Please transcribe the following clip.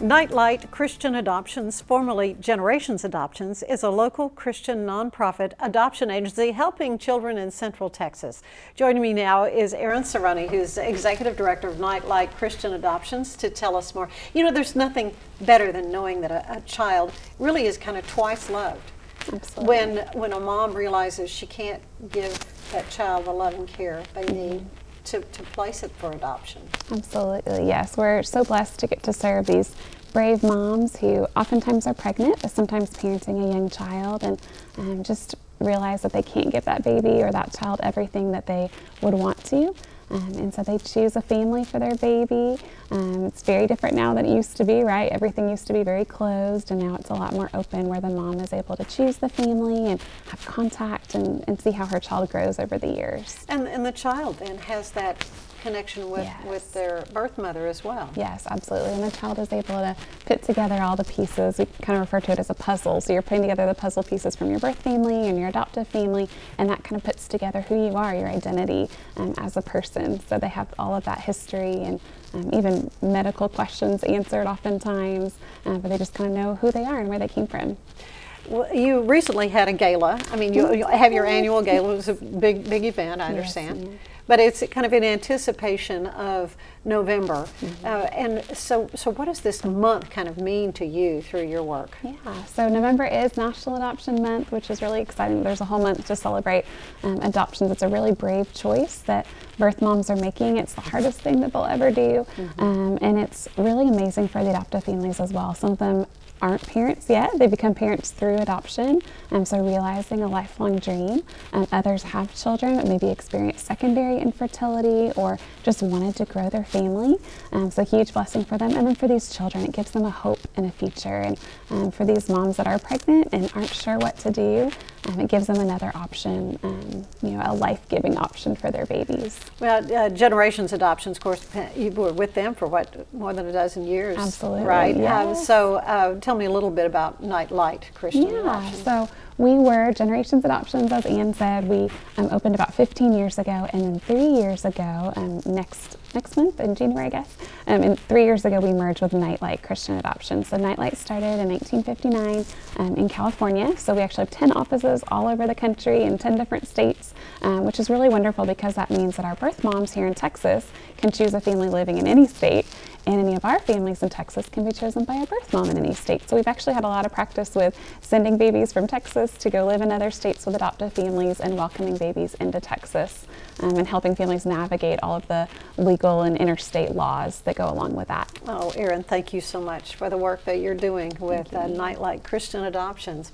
Nightlight Christian Adoptions, formerly Generations Adoptions, is a local Christian nonprofit adoption agency helping children in Central Texas. Joining me now is Erin Cerrone, who's Executive Director of Nightlight Christian Adoptions, to tell us more. You know, there's nothing better than knowing that a child really is kind of twice loved. Absolutely. When a mom realizes she can't give that child the love and care they need to place it for adoption. Absolutely, yes. We're so blessed to get to serve these brave moms who oftentimes are pregnant, but sometimes parenting a young child, and just realize that they can't give that baby or that child everything that they would want to. And so they choose a family for their baby. It's very different now than it used to be, right? Everything used to be very closed, and now it's a lot more open where the mom is able to choose the family and have contact and see how her child grows over the years. And the child then has that connection with their birth mother as well. Yes, absolutely. And the child is able to put together all the pieces. We kind of refer to it as a puzzle. So you're putting together the puzzle pieces from your birth family and your adoptive family, and that kind of puts together who you are, your identity as a person. So they have all of that history and even medical questions answered oftentimes, but they just kind of know who they are and where they came from. Well, you recently had a gala. I mean, you have your annual gala. It was a big event, I understand. Yes, but it's kind of in anticipation of November. And so what does this month kind of mean to you through your work? Yeah, so November is National Adoption Month, which is really exciting. There's a whole month to celebrate adoptions. It's a really brave choice that birth moms are making. It's the hardest thing that they'll ever do. And it's really amazing for the adoptive families as well. Some of them aren't parents yet. They become parents through adoption, so realizing a lifelong dream. Others have children but maybe experienced secondary infertility or just wanted to grow their family. So a huge blessing for them. And then for these children, it gives them a hope and a future. And for these moms that are pregnant and aren't sure what to do, it gives them another option, a life-giving option for their babies. Well, Generations Adoptions, of course, you were with them for more than a dozen years. Absolutely, right? yes. So tell me a little bit about Nightlight Christian Adoptions. So we were Generations Adoptions, as Ann said. We opened about 15 years ago, and then 3 years ago, next month in January, I guess, and 3 years ago we merged with Nightlight Christian Adoptions. So Nightlight started in 1959 in California. So we actually have 10 offices all over the country in 10 different states, which is really wonderful because that means that our birth moms here in Texas can choose a family living in any state, and any of our families in Texas can be chosen by a birth mom in any state. So we've actually had a lot of practice with sending babies from Texas to go live in other states with adoptive families and welcoming babies into Texas, and helping families navigate all of the legal and interstate laws that go along with that. Oh, Erin, thank you so much for the work that you're doing with Nightlight Christian Adoptions.